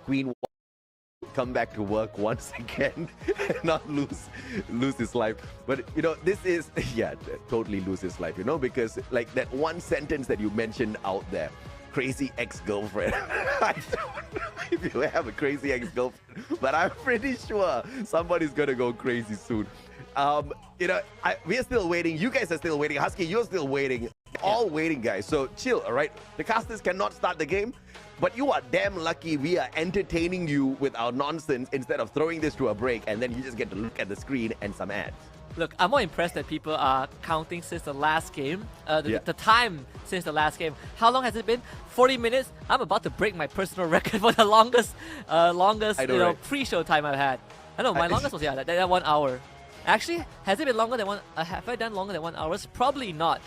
Queen come back to work once again and not lose his life. But you know, this is totally lose his life, you know, because like that one sentence that you mentioned out there, crazy ex-girlfriend. I don't know if you have a crazy ex-girlfriend, but I'm pretty sure somebody's gonna go crazy soon. You know, we're still waiting. You guys are still waiting. Husky, you're still waiting. All waiting, guys. So chill, all right? The casters cannot start the game, but you are damn lucky we are entertaining you with our nonsense instead of throwing this to a break and then you just get to look at the screen and some ads. Look, I'm more impressed that people are counting since the last game, the time since the last game. How long has it been? 40 minutes? I'm about to break my personal record for the longest pre-show time I've had. I know, my longest was, that 1 hour. Actually, has it been longer than have I done longer than 1 hour? Probably not.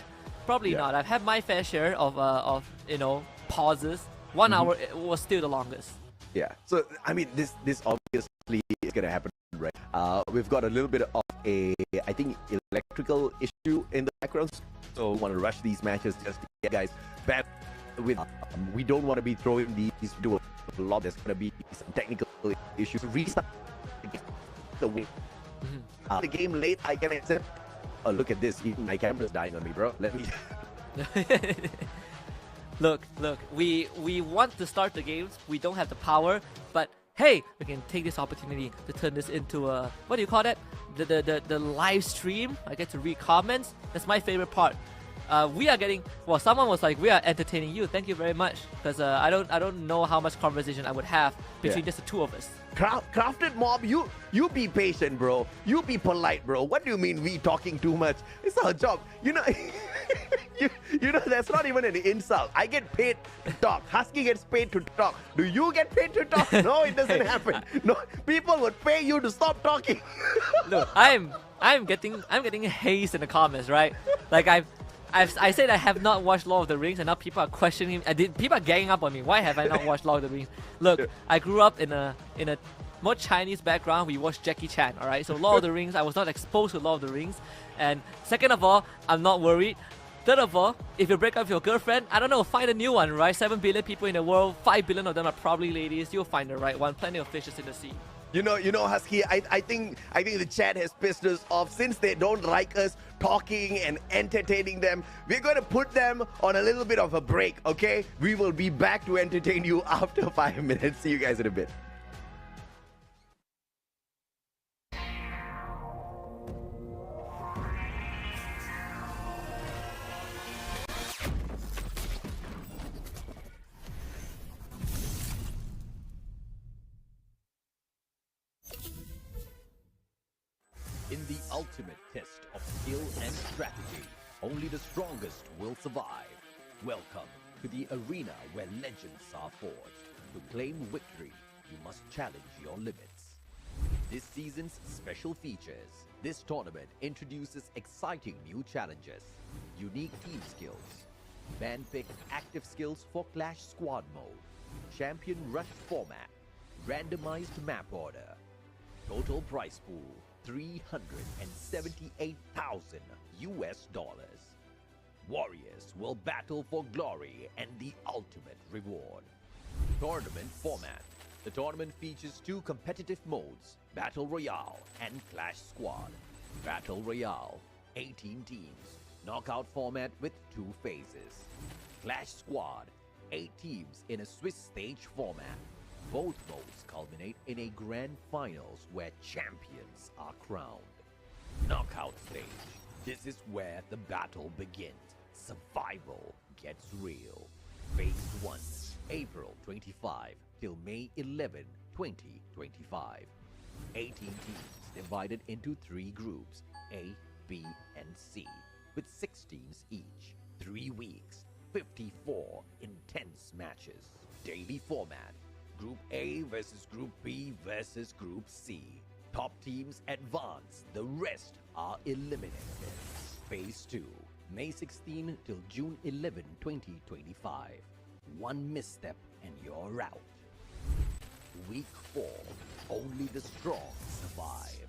Probably not. I've had my fair share of you know, pauses. 1 hour was still the longest. Yeah. So I mean, this obviously is gonna happen, right? We've got a little bit of a, I think, electrical issue in the background. So we want to rush these matches just to get guys back with. We don't want to be throwing these to a lot. There's gonna be some technical issues. Restart the game. The game late, I can accept. Oh, look at this. Even my camera's dying on me, bro. Let me. Look, we want to start the games. We don't have the power, but hey, we can take this opportunity to turn this into a, what do you call that? The live stream. I get to read comments. That's my favorite part. We are getting, well, someone was like, we are entertaining you. Thank you very much, because I don't know how much conversation I would have between just the two of us. Crafted Mob, you be patient, bro. You be polite, bro. What do you mean we talking too much? It's our job. You know, you know, that's not even an insult. I get paid to talk. Husky gets paid to talk. Do you get paid to talk? No, it doesn't happen. No, people would pay you to stop talking. Look, I'm getting hazed in the comments, right? Like I said I have not watched Lord of the Rings, and now people are questioning me. People are ganging up on me. Why have I not watched Lord of the Rings? Look, I grew up in a more Chinese background. We watched Jackie Chan, alright? So Lord of the Rings, I was not exposed to Lord of the Rings. And second of all, I'm not worried. Third of all, if you break up with your girlfriend, I don't know, find a new one, right? 7 billion people in the world, 5 billion of them are probably ladies. You'll find the right one. Plenty of fishes in the sea. You know, Husky, I think the chat has pissed us off. Since they don't like us talking and entertaining them, we're going to put them on a little bit of a break, okay? We will be back to entertain you after 5 minutes. See you guys in a bit. In the ultimate test of skill and strategy, only the strongest will survive. Welcome to the arena where legends are forged. To claim victory, you must challenge your limits. This season's special features. This tournament introduces exciting new challenges, unique team skills, man-picked active skills for Clash Squad mode, champion rush format, randomized map order, total prize pool, $378,000. Warriors will battle for glory and the ultimate reward. Tournament format. The tournament features 2 competitive modes, Battle Royale and Clash Squad. Battle Royale, 18 teams, knockout format with 2 phases. Clash Squad, 8 teams in a Swiss stage format. Both modes culminate in a grand finals where champions are crowned. Knockout stage. This is where the battle begins. Survival gets real. Phase 1, April 25 till May 11, 2025. 18 teams divided into 3 groups, A, B, and C, with 6 teams each. 3 weeks, 54 intense matches. Daily format. Group A versus Group B versus Group C. Top teams advance, the rest are eliminated. Phase 2, May 16 till June 11, 2025. 1 misstep and you're out. Week 4, only the strong survive.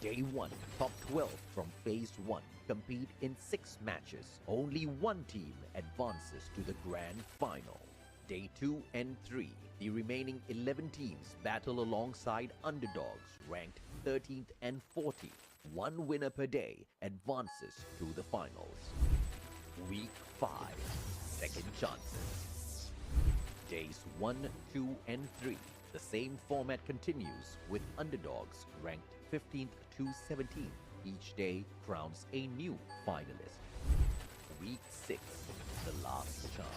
Day 1, top 12 from Phase 1 compete in 6 matches. Only 1 team advances to the grand final. Day 2 and 3, the remaining 11 teams battle alongside underdogs ranked 13th and 14th. One winner per day advances to the finals. Week 5, second chances. Days 1, 2, and 3, the same format continues with underdogs ranked 15th to 17th. Each day crowns a new finalist. Week 6, the last chance.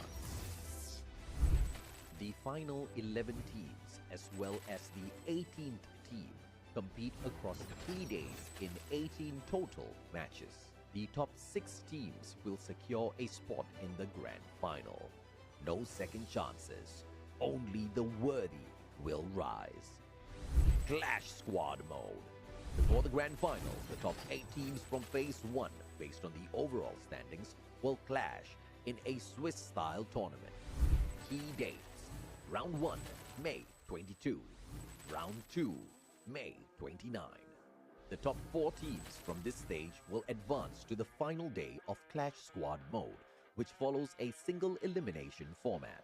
The final 11 teams, as well as the 18th team, compete across 3 days in 18 total matches. The top 6 teams will secure a spot in the grand final. No second chances, only the worthy will rise. Clash Squad mode. Before the grand final, the top 8 teams from Phase 1, based on the overall standings, will clash in a Swiss-style tournament. Key dates: Round 1, May 22. Round 2, May 29. The top 4 teams from this stage will advance to the final day of Clash Squad mode, which follows a single elimination format.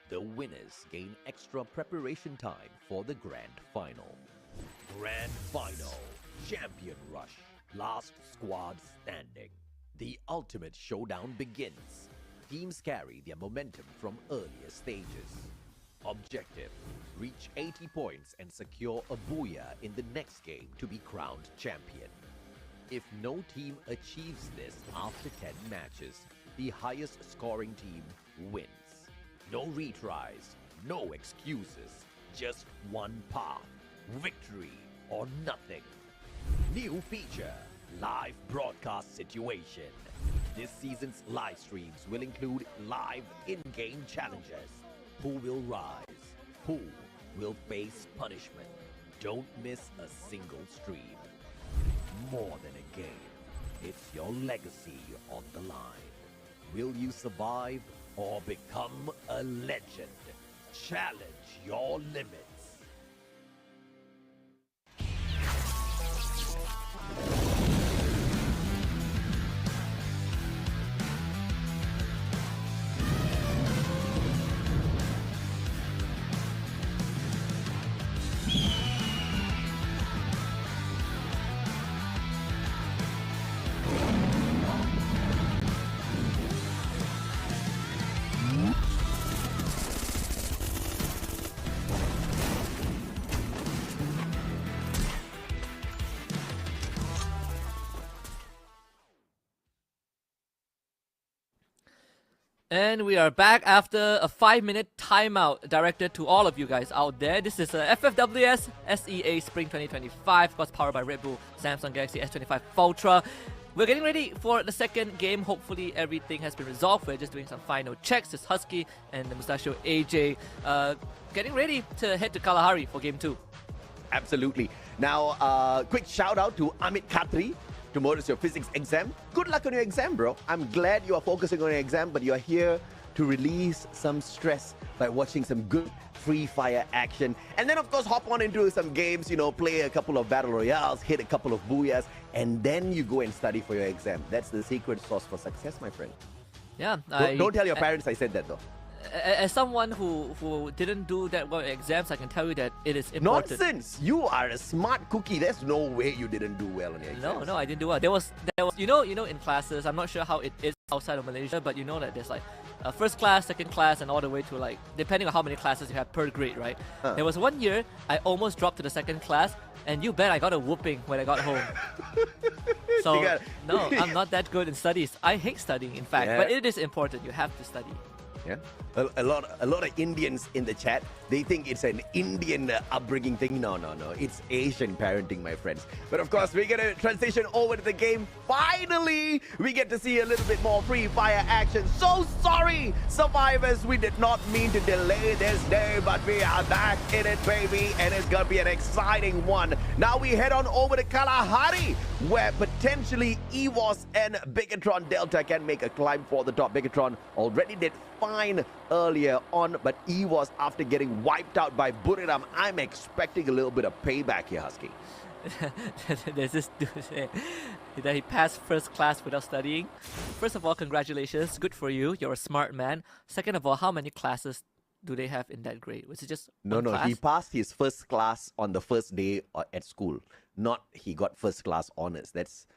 The winners gain extra preparation time for the grand final. Grand Final, Champion Rush, Last Squad Standing. The ultimate showdown begins. Teams carry their momentum from earlier stages. Objective: reach 80 points and secure a booyah in the next game to be crowned champion. If no team achieves this after 10 matches, the highest scoring team wins. No retries, no excuses, just one path: victory or nothing. New feature: live broadcast situation. This season's live streams will include live in-game challenges. Who will rise? Who will face punishment? Don't miss a single stream. More than a game, it's your legacy on the line. Will you survive or become a legend? Challenge your limits. And we are back after a 5-minute timeout directed to all of you guys out there. This is FFWS SEA Spring 2025, of course powered by Red Bull Samsung Galaxy S25 Ultra. We're getting ready for the second game. Hopefully everything has been resolved. We're just doing some final checks. It's Husky and the Mustachio AJ getting ready to head to Kalahari for Game 2. Absolutely. Now, quick shout out to Amit Khatri. Tomorrow's your physics exam. Good luck on your exam, bro. I'm glad you are focusing on your exam, but you're here to release some stress by watching some good Free Fire action. And then, of course, hop on into some games, you know, play a couple of Battle Royales, hit a couple of booyahs, and then you go and study for your exam. That's the secret sauce for success, my friend. Yeah. Don't tell your parents I said that, though. As someone who didn't do that well in exams, I can tell you that it is important. Nonsense! You are a smart cookie. There's no way you didn't do well in your exams. No, I didn't do well. There was you know in classes. I'm not sure how it is outside of Malaysia, but you know that there's like first class, second class, and all the way to like depending on how many classes you have per grade, right? There was one year I almost dropped to the second class, and you bet I got a whooping when I got home. So no, I'm not that good in studies. I hate studying, in fact, but it is important. You have to study. Yeah, a lot of Indians in the chat, they think it's an Indian upbringing thing. No, it's Asian parenting, my friends. But of course, we're gonna transition over to the game. Finally, we get to see a little bit more Free Fire action. So sorry, survivors, we did not mean to delay this day, but we are back in it, baby, and it's gonna be an exciting one. Now we head on over to Kalahari, where potentially EVOS and Bigatron Delta can make a climb for the top. Bigatron already did fine earlier on, but EVOS, after getting wiped out by Buriram, I'm expecting a little bit of payback here, Husky. There's this dude saying that he passed first class without studying. First of all, congratulations, good for you. You're a smart man. Second of all, how many classes do they have in that grade? Was it just No, one no, class? he passed his first class on the first day at school. Not he got first class honors. That's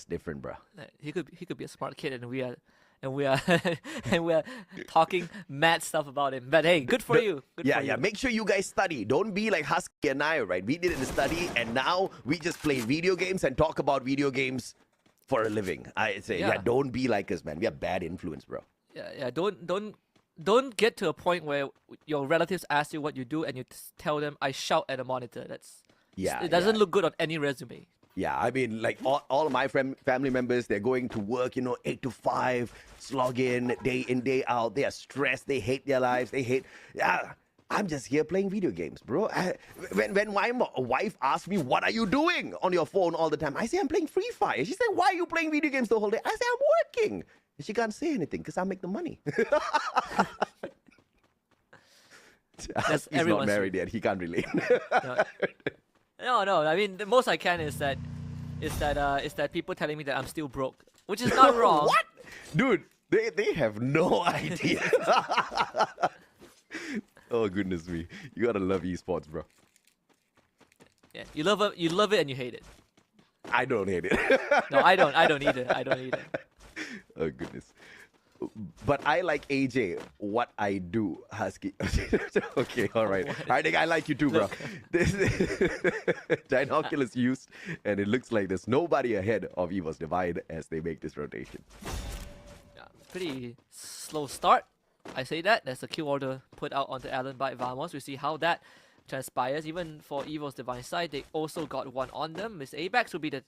different, bro. He could be a smart kid, and we are and we are talking mad stuff about him. But hey, good for you. Good Yeah, for yeah. you. Make sure you guys study. Don't be like Husky and I, right? We didn't study, and now we just play video games and talk about video games for a living. I say, yeah, Yeah. don't be like us, man. We are bad influence, bro. Yeah. Don't get to a point where your relatives ask you what you do and you tell them I shout at a monitor. It doesn't look good on any resume. Yeah, I mean, like all of my family members, they're going to work, 8 to 5, slog in, day out. They are stressed. They hate their lives. Yeah, I'm just here playing video games, bro. When my wife asks me, what are you doing on your phone all the time? I say, I'm playing Free Fire. She said, why are you playing video games the whole day? I say, I'm working. And she can't say anything because I make the money. That's He's not everyone's married yet. He can't relate. No. I mean, the most I can is that people telling me that I'm still broke, which is not wrong. What? Dude, they have no idea. Oh, goodness me. You gotta love esports, bro. Yeah, you love it, and you hate it. I don't hate it. No, I don't either. Oh, goodness. But I like AJ, what I do, Husky. Okay, all right. I think I like you too, bro. This Ginoculus used, and it looks like there's nobody ahead of Evo's Divide as they make this rotation. Yeah, pretty slow start. I say that. There's a kill order put out onto Allen by Vamos. We see how that transpires. Even for Evo's Divine side, they also got one on them. Miss Apex will be the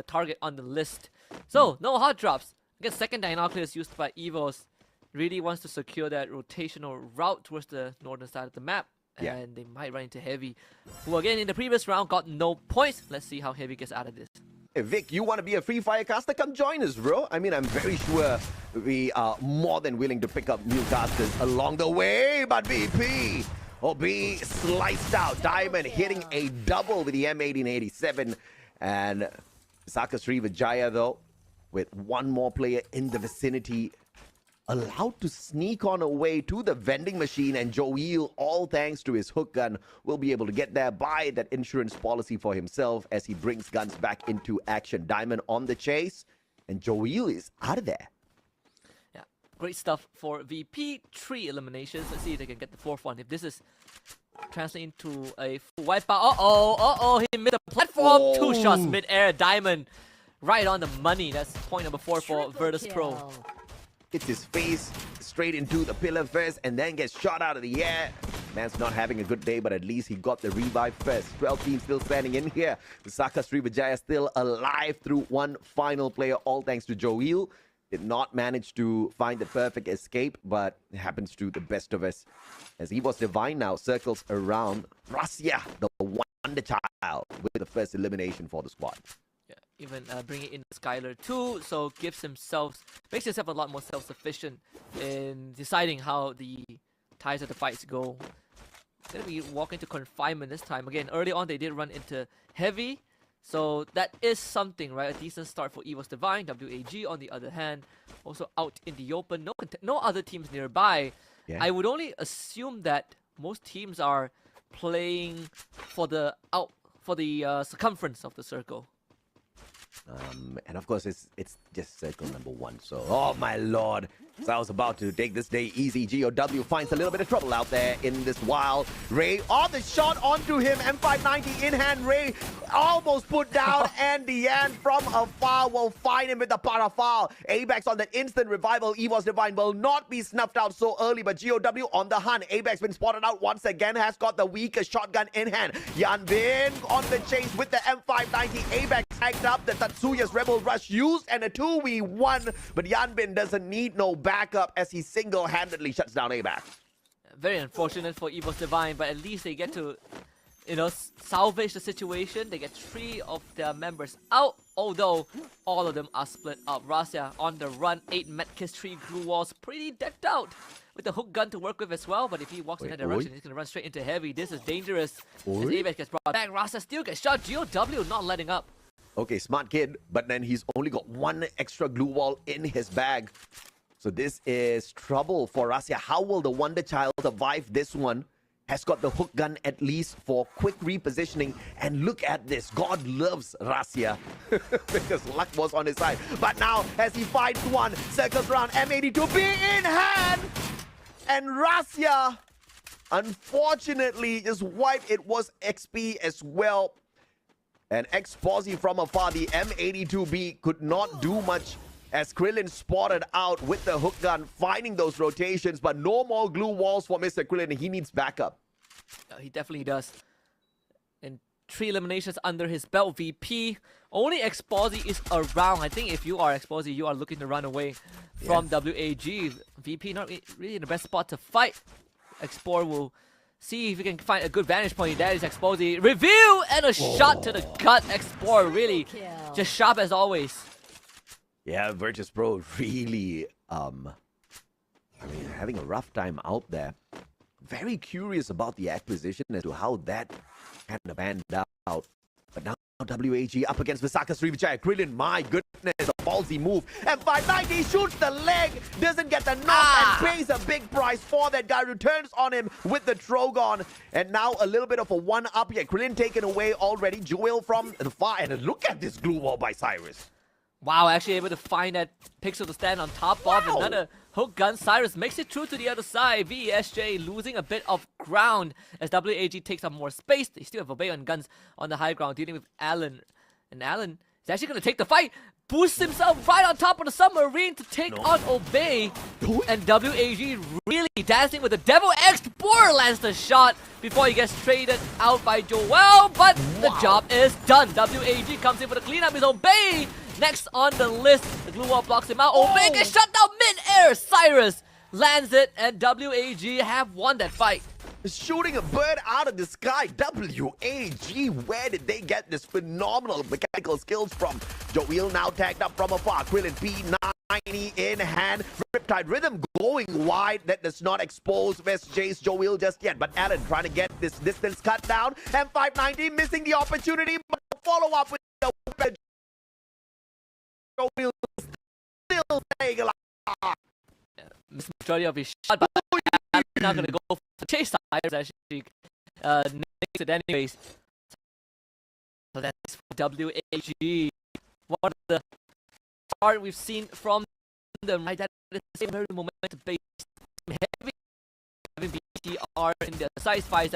target on the list. So, no hot drops. Again, second Dinoculus used by Evos really wants to secure that rotational route towards the northern side of the map. Yeah. And they might run into Heavy, who again in the previous round got no points. Let's see how Heavy gets out of this. Hey, Vic, you want to be a Free Fire caster? Come join us, bro. I mean, I'm very sure we are more than willing to pick up new casters along the way. But BP, B sliced out. Diamond hitting a double with the M1887. And Saka Srivijaya, though, with one more player in the vicinity, allowed to sneak on away to the vending machine, and Joel, all thanks to his hook gun, will be able to get there, buy that insurance policy for himself as he brings guns back into action. Diamond on the chase, and Joel is out of there. Yeah, great stuff for VP. 3 eliminations. Let's see if they can get the 4th one. If this is translating into a full wipeout. He missed the platform. 2 shots mid-air. Diamond right on the money. That's point number 4 for Virtus Pro. Hits his face straight into the pillar first and then gets shot out of the air. Man's not having a good day, but at least he got the revive first. 12 teams still standing in here. The Saka Srivijaya still alive through one final player, all thanks to Joel. Did not manage to find the perfect escape, but it happens to the best of us. As Evo's Divine now circles around Rasya, the wonder child, with the first elimination for the squad. Yeah, even bringing in Skylar too, so makes himself a lot more self-sufficient in deciding how the ties of the fights go. Gonna be walking to confinement this time. Again, early on they did run into Heavy, so that is something, right? A decent start for Evo's Divine. WAG on the other hand, also out in the open. No other teams nearby. Yeah. I would only assume that most teams are playing for the circumference of the circle. And of course, it's just circle number 1. So, oh my lord. So I was about to take this day easy. GOW finds a little bit of trouble out there in this wild. Ray, the shot onto him. M590 in hand. Ray almost put down. And Deanne from afar will find him with the parafal. Abex on that instant revival. Evo's Divine will not be snuffed out so early. But GOW on the hunt. Abex been spotted out once again. Has got the weaker shotgun in hand. Yanbin on the chase with the M590. Abex tagged up. The Tatsuya's Rebel Rush used. And a 2v1. But Yanbin doesn't need no backup as he single-handedly shuts down Abax. Very unfortunate for Evo's Divine, but at least they get to salvage the situation. They get 3 of their members out, although all of them are split up. Rasia on the run, 8 medkits, 3 glue walls, pretty decked out with the hook gun to work with as well. But if he walks in that direction, he's gonna run straight into heavy. This is dangerous. As Aves gets brought back, Rasia still gets shot. GOW not letting up. Okay, smart kid, but then he's only got 1 extra glue wall in his bag. So this is trouble for Rasia. How will the Wonder Child survive this one? Has got the hook gun at least for quick repositioning. And look at this. God loves Rasia because luck was on his side. But now, as he finds one, circles around, M82B in hand. And Rasia, unfortunately, just wiped. It was XP as well. And Exposy from afar, the M82B could not do much as Krillin spotted out with the hook gun, finding those rotations, but no more glue walls for Mr. Krillin. He needs backup. He definitely does. And 3 eliminations under his belt. VP, only Exposy is around. I think if you are Exposy, you are looking to run away from WAG. VP not really in the best spot to fight. Explore will see if he can find a good vantage point. That is Exposy. Review and a shot to the gut. Explore really just sharp as always. Yeah, Virtus Pro really, having a rough time out there. Very curious about the acquisition as to how that kind of panned out. But now WAG up against Visaka's Srivichaya. Krillin, my goodness, a ballsy move. And 590 shoots the leg, doesn't get the knock, and pays a big price for that guy. Returns on him with the Trogon. And now a little bit of a one-up here. Krillin taken away already. Joel from the far, and look at this glue wall by Cyrus. Wow, actually able to find that pixel to stand on top of. Another hook gun. Cyrus makes it through to the other side. VESJ losing a bit of ground as WAG takes up more space. They still have Obey on guns on the high ground, dealing with Alan. And Alan is actually going to take the fight. Boosts himself right on top of the submarine to take on Obey. And WAG really dancing with the Devil X. Boar lands the shot before he gets traded out by Joel. But the job is done. WAG comes in for the cleanup. Is Obey next on the list. The glue wall blocks him out. Obey gets shut down mid-air. Cyrus lands it, and WAG have won that fight. Shooting a bird out of the sky. WAG, where did they get this phenomenal mechanical skills from? Joel now tagged up from afar. Krillin P90 in hand. Riptide Rhythm going wide. That does not expose SJ's Joel just yet. But Alan trying to get this distance cut down. And 590 missing the opportunity. But follow up with the Joel still staying alive. Missed majority of his shot, but I'm not going to go for the chase. Cyrus actually makes it anyways. So that's for WAG. What the art we've seen from them, right? That is the same very momentum based, heavy, having BTR in the size fights.